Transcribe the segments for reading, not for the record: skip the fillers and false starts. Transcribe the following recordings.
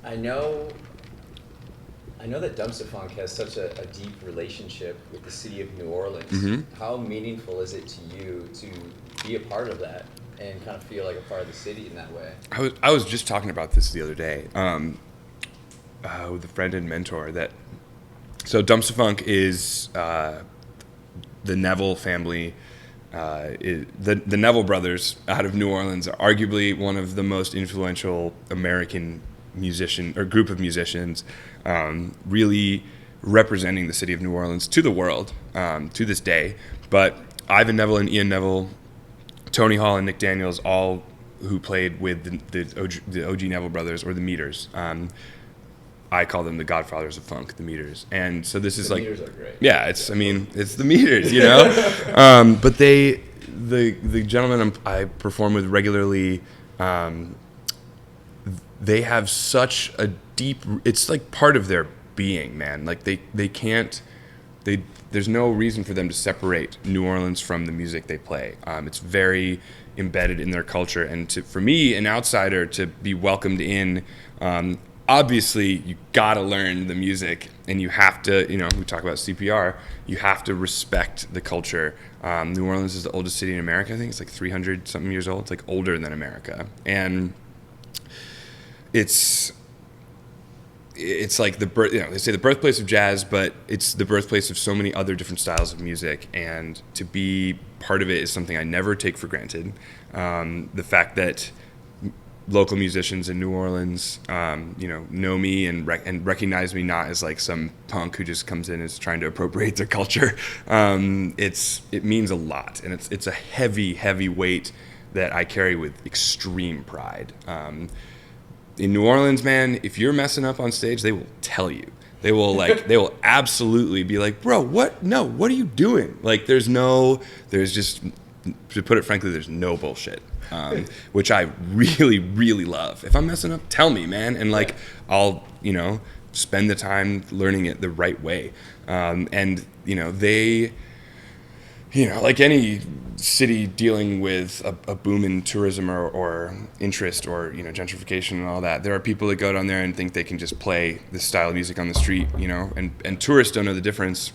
I know that Dumpster Funk has such a deep relationship with the city of New Orleans. Mm-hmm. How meaningful is it to you to be a part of that and kind of feel like a part of the city in that way? I was just talking about this the other day with a friend and mentor. So Dumpster Funk is the Neville family. The Neville brothers out of New Orleans are arguably one of the most influential American musician or group of musicians, really representing the city of New Orleans to the world to this day. But Ivan Neville and Ian Neville, Tony Hall and Nick Daniels, all who played with the OG Neville brothers or the Meters. I call them the godfathers of funk, the Meters. And so this is The like, Meters are great. yeah, it's the Meters, you know. But the gentlemen I perform with regularly, they have such a deep. It's like part of their being, man. Like they can't. There's no reason for them to separate New Orleans from the music they play. It's very embedded in their culture, and for me, an outsider, to be welcomed in. Obviously, you gotta learn the music, and you have to, we talk about CPR, you have to respect the culture. New Orleans is the oldest city in America. I think it's like 300 something years old. It's like older than America. And it's like they say the birthplace of jazz, but it's the birthplace of so many other different styles of music. And to be part of it is something I never take for granted. The fact that local musicians in New Orleans, know me and recognize me not as like some punk who just comes in and is trying to appropriate their culture. It means a lot, and it's a heavy weight that I carry with extreme pride. In New Orleans, man, if you're messing up on stage, they will tell you. They will absolutely be like, bro, what are you doing? Like, there's just, to put it frankly, there's no bullshit. Which I really, really love. If I'm messing up, tell me, man. And I'll, spend the time learning it the right way. And they, like any city dealing with a boom in tourism or interest or, gentrification and all that, there are people that go down there and think they can just play this style of music on the street, and tourists don't know the difference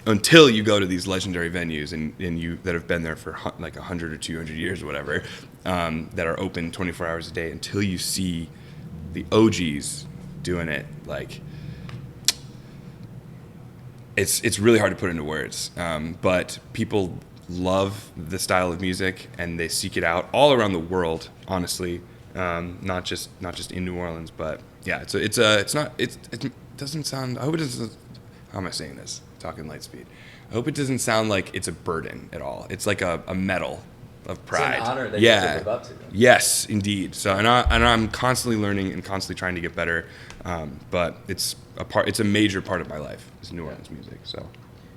until you go to these legendary venues and you that have been there for like 100 or 200 years or whatever, that are open 24 hours a day, until you see the OGs doing it. Like, it's really hard to put into words, but people love the style of music and they seek it out all around the world, honestly, not just in New Orleans. But yeah, it doesn't sound, I hope it doesn't, how am I saying this? Talking light speed. I hope it doesn't sound like it's a burden at all. It's like a medal of pride. It's an honor that you have to live up to. Yes, indeed. So and I'm constantly learning and constantly trying to get better. But it's a major part of my life is New Orleans music. So.